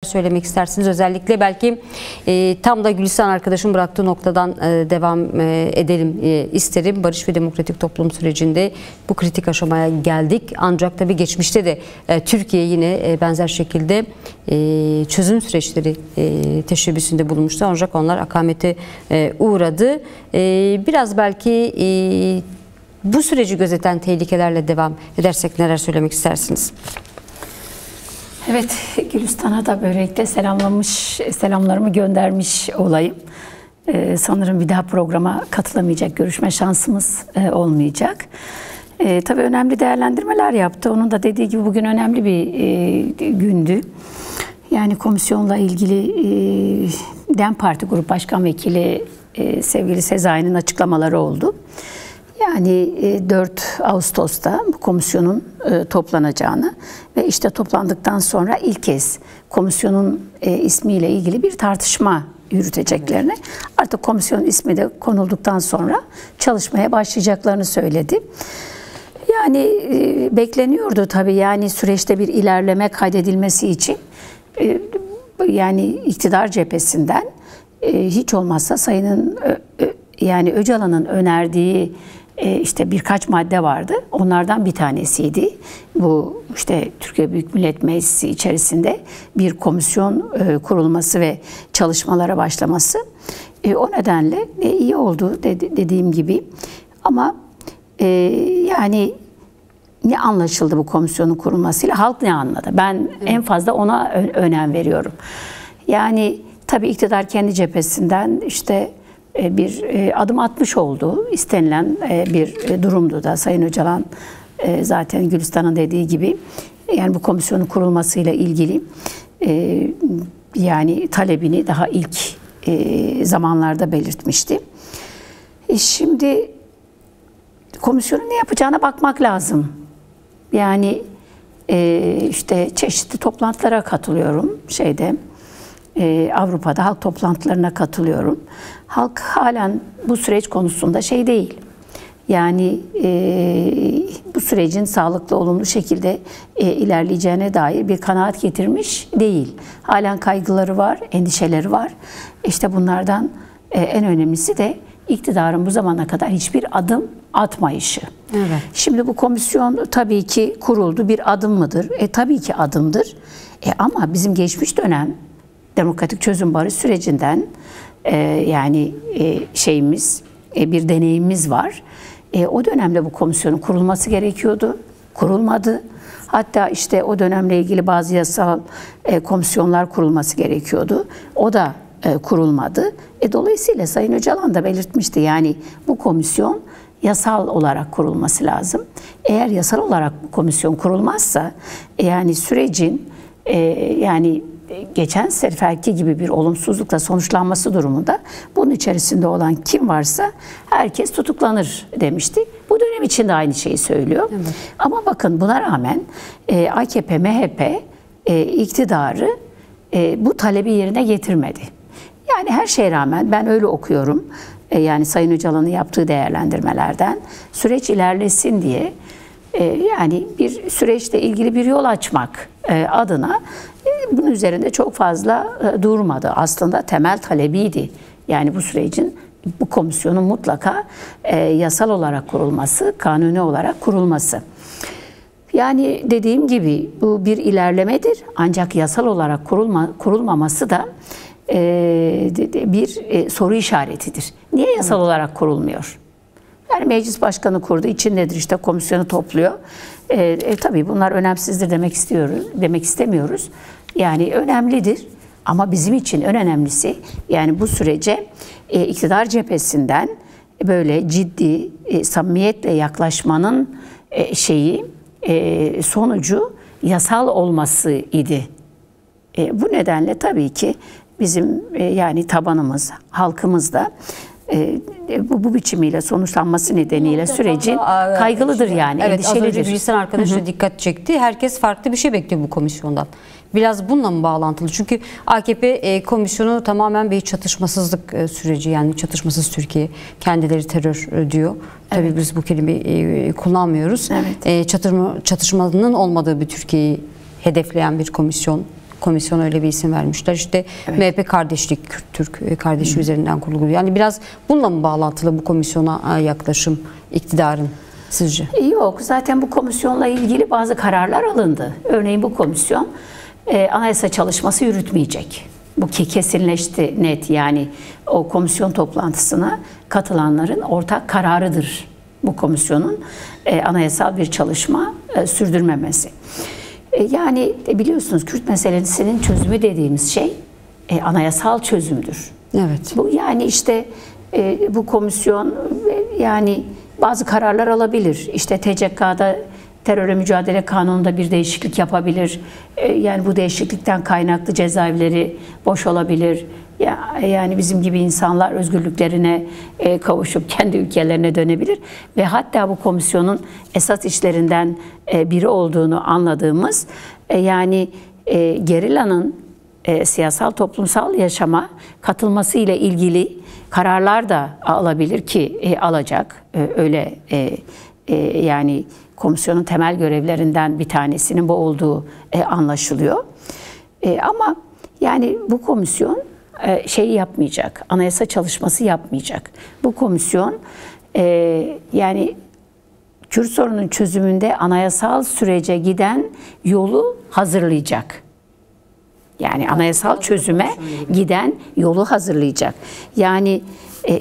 söylemek istersiniz? Özellikle belki tam da Gülistan arkadaşım bıraktığı noktadan devam edelim isterim. Barış ve demokratik toplum sürecinde bu kritik aşamaya geldik. Ancak tabii geçmişte de Türkiye yine benzer şekilde çözüm süreçleri teşebbüsünde bulunmuştu. Ancak onlar akamete uğradı. Biraz belki bu süreci gözeten tehlikelerle devam edersek neler söylemek istersiniz? Evet, Gülistan'a da böylelikle selamlarımı göndermiş olayım. Sanırım bir daha programa katılamayacak, görüşme şansımız olmayacak. Tabii önemli değerlendirmeler yaptı. Onun da dediği gibi bugün önemli bir gündü. Yani komisyonla ilgili DEM Parti Grup Başkan Vekili sevgili Sezai'nin açıklamaları oldu. Yani 4 Ağustos'ta bu komisyonun toplanacağını ve işte toplandıktan sonra ilk kez komisyonun ismiyle ilgili bir tartışma yürüteceklerini, artık komisyonun ismi de konulduktan sonra çalışmaya başlayacaklarını söyledi. Yani bekleniyordu tabii, yani süreçte bir ilerleme kaydedilmesi için yani iktidar cephesinden hiç olmazsa Sayın yani Öcalan'ın önerdiği işte birkaç madde vardı. Onlardan bir tanesiydi. Bu işte Türkiye Büyük Millet Meclisi içerisinde bir komisyon kurulması ve çalışmalara başlaması. O nedenle iyi oldu dediğim gibi. Ama yani ne anlaşıldı bu komisyonun kurulmasıyla? Halk ne anladı? Ben en fazla ona önem veriyorum. Yani tabii iktidar kendi cephesinden işte bir adım atmış oldu. İstenilen bir durumdu da Sayın Öcalan zaten Gülistan'ın dediği gibi yani bu komisyonun kurulmasıyla ilgili yani talebini daha ilk zamanlarda belirtmişti. Şimdi komisyonun ne yapacağına bakmak lazım. Yani işte çeşitli toplantılara katılıyorum Avrupa'da halk toplantılarına katılıyorum. Halk halen bu süreç konusunda değil. Yani bu sürecin sağlıklı, olumlu şekilde ilerleyeceğine dair bir kanaat getirmiş değil. Halen kaygıları var, endişeleri var. İşte bunlardan en önemlisi de iktidarın bu zamana kadar hiçbir adım atmayışı. Evet. Şimdi bu komisyon tabii ki kuruldu. Bir adım mıdır? Tabii ki adımdır. Ama bizim geçmiş dönem demokratik çözüm barış sürecinden yani bir deneyimimiz var. O dönemde bu komisyonun kurulması gerekiyordu. Kurulmadı. Hatta işte o dönemle ilgili bazı yasal komisyonlar kurulması gerekiyordu. O da kurulmadı. Dolayısıyla Sayın Öcalan da belirtmişti. Yani bu komisyon yasal olarak kurulması lazım. Eğer yasal olarak bu komisyon kurulmazsa yani sürecin yani geçen seferki gibi bir olumsuzlukla sonuçlanması durumunda bunun içerisinde olan kim varsa herkes tutuklanır demişti. Bu dönem için de aynı şeyi söylüyor. Evet. Ama bakın buna rağmen AKP, MHP iktidarı bu talebi yerine getirmedi. Yani her şeye rağmen ben öyle okuyorum. Yani Sayın Öcalan'ın yaptığı değerlendirmelerden süreç ilerlesin diye yani bir süreçle ilgili bir yol açmak adına bunun üzerinde çok fazla durmadı. Aslında temel talebiydi. Yani bu sürecin, bu komisyonun mutlaka yasal olarak kurulması, kanuni olarak kurulması. Yani dediğim gibi bu bir ilerlemedir. Ancak yasal olarak kurulmaması da bir soru işaretidir. Niye yasal olarak kurulmuyor? Yani meclis başkanı kurdu, içindedir işte komisyonu topluyor. Tabii bunlar önemsizdir demek istemiyoruz. Yani önemlidir ama bizim için en önemlisi yani bu sürece iktidar cephesinden böyle ciddi samimiyetle yaklaşmanın sonucu yasal olması idi. Bu nedenle tabii ki bizim yani tabanımız, halkımız da bu biçimiyle sonuçlanması nedeniyle sürecin kaygılıdır yani, evet, endişelidir. Az önce Gülistan arkadaşa dikkat çekti. Herkes farklı bir şey bekliyor bu komisyondan. Biraz bununla mı bağlantılı? Çünkü AKP komisyonu tamamen bir çatışmasızlık süreci, yani çatışmasız Türkiye, kendileri terör diyor. Tabii evet. Biz bu kelimeyi kullanmıyoruz. Evet. Çatışmanın olmadığı bir Türkiye'yi hedefleyen bir komisyon komisyona öyle bir isim vermişler. İşte evet. MHP kardeşlik, Kürt-Türk kardeşliği üzerinden kuruldu. Yani biraz bununla mı bağlantılı bu komisyona yaklaşım iktidarın sizce? Yok. Zaten bu komisyonla ilgili bazı kararlar alındı. Örneğin bu komisyon anayasa çalışması yürütmeyecek. Bu kesinleşti net. Yani o komisyon toplantısına katılanların ortak kararıdır bu komisyonun anayasal bir çalışma sürdürmemesi. Yani biliyorsunuz Kürt meselesinin çözümü dediğimiz şey anayasal çözümdür. Evet. Bu yani işte bu komisyon yani bazı kararlar alabilir. İşte TCK'da terörle mücadele kanununda bir değişiklik yapabilir. Yani bu değişiklikten kaynaklı cezaevleri boş olabilir. Yani bizim gibi insanlar özgürlüklerine kavuşup kendi ülkelerine dönebilir. Ve hatta bu komisyonun esas işlerinden biri olduğunu anladığımız yani gerillanın siyasal toplumsal yaşama katılması ile ilgili kararlar da alabilir ki alacak. Öyle yani komisyonun temel görevlerinden bir tanesinin bu olduğu anlaşılıyor. Ama yani bu komisyon şeyi yapmayacak, anayasa çalışması yapmayacak. Bu komisyon yani Kürt sorunun çözümünde anayasal sürece giden yolu hazırlayacak. Yani anayasal çözüme giden yolu hazırlayacak. Yani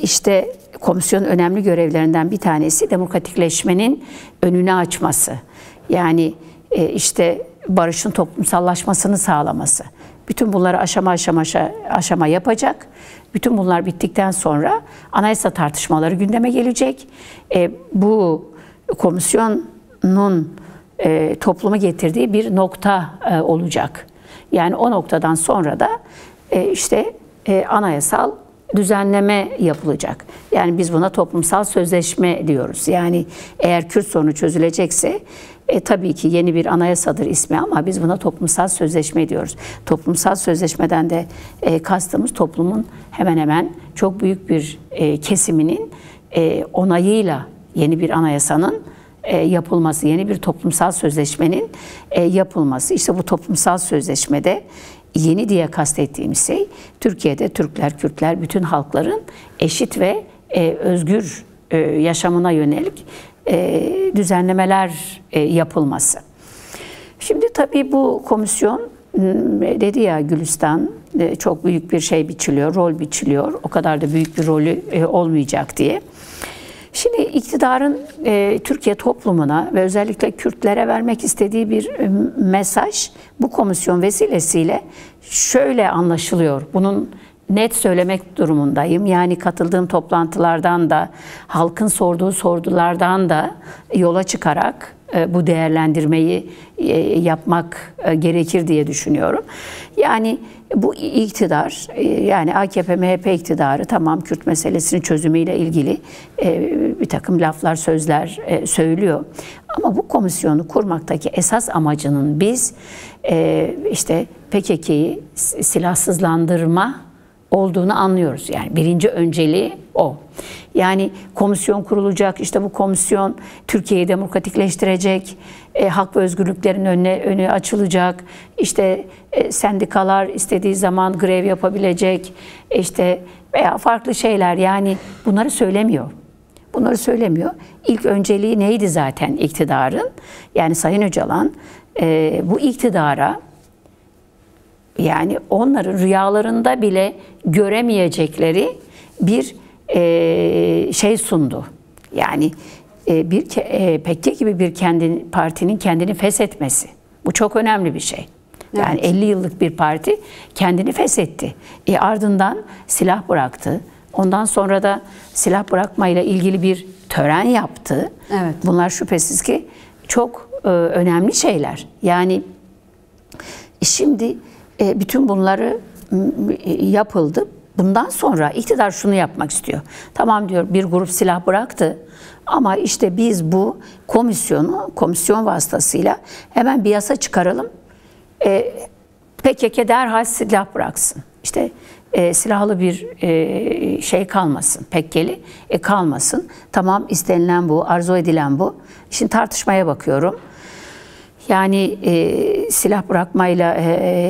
işte komisyonun önemli görevlerinden bir tanesi demokratikleşmenin önünü açması. Yani işte barışın toplumsallaşmasını sağlaması. Bütün bunları aşama yapacak. Bütün bunlar bittikten sonra anayasa tartışmaları gündeme gelecek. Bu komisyonun toplumu getirdiği bir nokta olacak. Yani o noktadan sonra da işte anayasal düzenleme yapılacak. Yani biz buna toplumsal sözleşme diyoruz. Yani eğer Kürt sorunu çözülecekse tabii ki yeni bir anayasadır ismi ama biz buna toplumsal sözleşme diyoruz. Toplumsal sözleşmeden de kastımız toplumun hemen hemen çok büyük bir kesiminin onayıyla yeni bir anayasanın yapılması, yeni bir toplumsal sözleşmenin yapılması. İşte bu toplumsal sözleşmede yeni diye kastettiğimiz şey Türkiye'de Türkler, Kürtler, bütün halkların eşit ve özgür yaşamına yönelik düzenlemeler yapılması. Şimdi tabii bu komisyon dedi ya Gülistan çok büyük bir şey biçiliyor, rol biçiliyor. O kadar da büyük bir rolü olmayacak diye. Şimdi iktidarın Türkiye toplumuna ve özellikle Kürtlere vermek istediği bir mesaj bu komisyon vesilesiyle şöyle anlaşılıyor. Bunun net söylemek durumundayım. Yani katıldığım toplantılardan da, halkın sorduğu sorulardan da yola çıkarak bu değerlendirmeyi yapmak gerekir diye düşünüyorum. Yani bu iktidar, yani AKP-MHP iktidarı tamam Kürt meselesinin çözümüyle ilgili bir takım laflar, sözler söylüyor. Ama bu komisyonu kurmaktaki esas amacının biz işte PKK'yı silahsızlandırma olduğunu anlıyoruz. Yani birinci önceliği o. Yani komisyon kurulacak, işte bu komisyon Türkiye'yi demokratikleştirecek, hak ve özgürlüklerin önü açılacak, işte sendikalar istediği zaman grev yapabilecek, işte veya farklı şeyler, yani bunları söylemiyor. Bunları söylemiyor. İlk önceliği neydi zaten iktidarın? Yani Sayın Öcalan bu iktidara, yani onların rüyalarında bile göremeyecekleri bir şey sundu. Yani bir PKK gibi bir partinin kendini feshetmesi. Bu çok önemli bir şey. Yani evet. 50 yıllık bir parti kendini feshetti. Ardından silah bıraktı. Ondan sonra da silah bırakmayla ilgili bir tören yaptı. Evet. Bunlar şüphesiz ki çok önemli şeyler. Yani şimdi bütün bunları yapıldı. Bundan sonra iktidar şunu yapmak istiyor. Tamam diyor, bir grup silah bıraktı ama işte biz bu komisyon vasıtasıyla hemen bir yasa çıkaralım. PKK derhal silah bıraksın. İşte silahlı bir şey kalmasın, PKK'li kalmasın. Tamam, istenilen bu, arzu edilen bu. Şimdi tartışmaya bakıyorum. Yani silah bırakmayla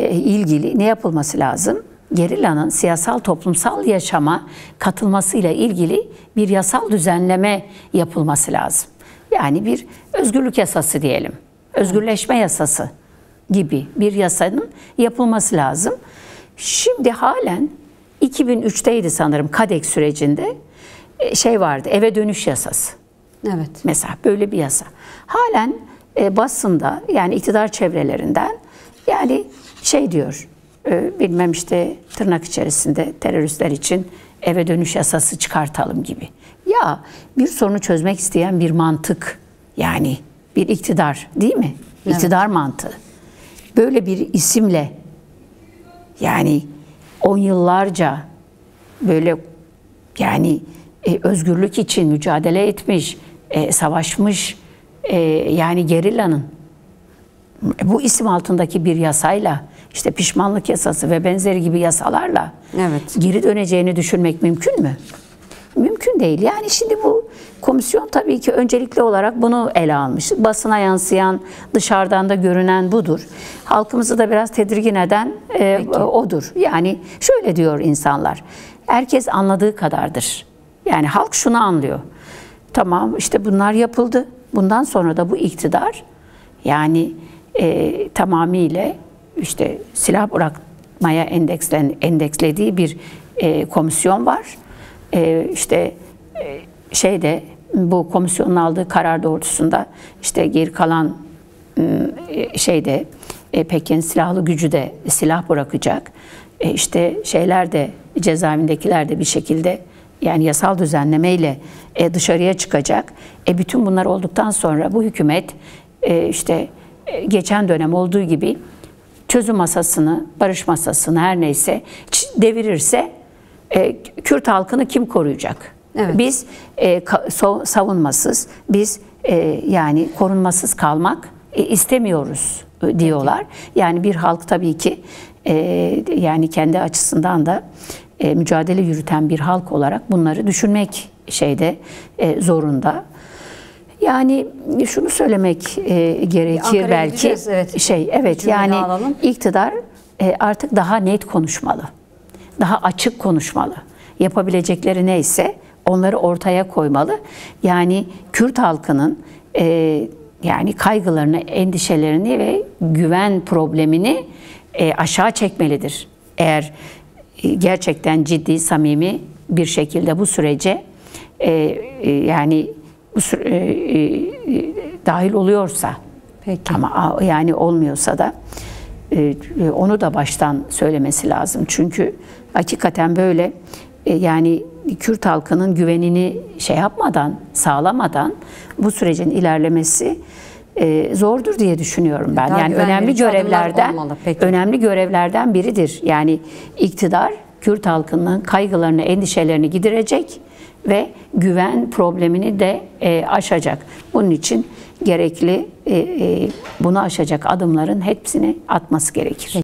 ilgili ne yapılması lazım? Gerillanın siyasal toplumsal yaşama katılmasıyla ilgili bir yasal düzenleme yapılması lazım. Yani bir özgürlük yasası diyelim, özgürleşme yasası gibi bir yasanın yapılması lazım. Şimdi halen 2003'teydi sanırım KADEK sürecinde şey vardı, eve dönüş yasası. Evet. Mesela böyle bir yasa. Halen basında yani iktidar çevrelerinden yani şey diyor, bilmem işte tırnak içerisinde teröristler için eve dönüş yasası çıkartalım gibi. Ya bir sorunu çözmek isteyen bir mantık yani bir iktidar değil mi? Evet. İktidar mantığı. Böyle bir isimle yani 10 yıllarca böyle yani özgürlük için mücadele etmiş, savaşmış yani gerillanın bu isim altındaki bir yasayla işte pişmanlık yasası ve benzeri gibi yasalarla geri döneceğini düşünmek mümkün mü? Mümkün değil. Yani şimdi bu komisyon tabii ki öncelikli olarak bunu ele almış. Basına yansıyan, dışarıdan da görünen budur. Halkımızı da biraz tedirgin eden odur. Yani şöyle diyor insanlar, herkes anladığı kadardır. Yani halk şunu anlıyor. Tamam işte bunlar yapıldı. Bundan sonra da bu iktidar yani tamamıyla işte silah bırakmaya endekslediği bir komisyon var. İşte şeyde bu komisyonun aldığı karar doğrultusunda işte geri kalan şeyde PKK'nın silahlı gücü de silah bırakacak. İşte şeyler de cezaevindekiler de bir şekilde yani yasal düzenlemeyle dışarıya çıkacak. Bütün bunlar olduktan sonra bu hükümet işte geçen dönem olduğu gibi çözüm masasını, barış masasını her neyse devirirse Kürt halkını kim koruyacak? Evet. Biz savunmasız, biz yani korunmasız kalmak istemiyoruz diyorlar. Yani bir halk tabii ki yani kendi açısından da mücadele yürüten bir halk olarak bunları düşünmek zorunda. Yani şunu söylemek gerekir Ankara'ya belki evet. Yani iktidar artık daha net konuşmalı. Daha açık konuşmalı. Yapabilecekleri neyse onları ortaya koymalı. Yani Kürt halkının yani kaygılarını, endişelerini ve güven problemini aşağı çekmelidir. Eğer gerçekten ciddi, samimi bir şekilde bu sürece yani dahil oluyorsa, peki. Ama yani olmuyorsa da onu da baştan söylemesi lazım. Çünkü hakikaten böyle yani Kürt halkının güvenini sağlamadan bu sürecin ilerlemesi zordur diye düşünüyorum ben. Daha yani önemli görevlerden biridir. Yani iktidar Kürt halkının kaygılarını, endişelerini giderecek ve güven problemini de aşacak. Bunun için gerekli bunu aşacak adımların hepsini atması gerekir.